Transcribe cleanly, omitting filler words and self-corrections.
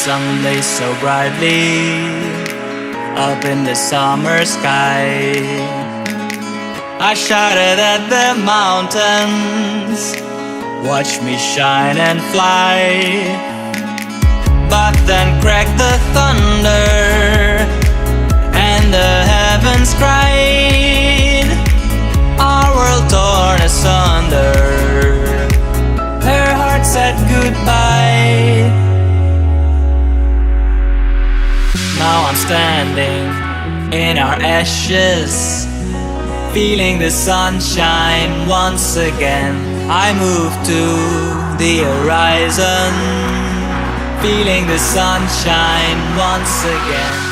Sunday so brightly up in the summer sky. I shouted at the mountains, watch me shine and fly. But then cracked the thunder, and the heavens cried, our world torn asunder. Her heart said goodbye. Now I'm standing in our ashes, feeling the sunshine once again. I move to the horizon, feeling the sunshine once again.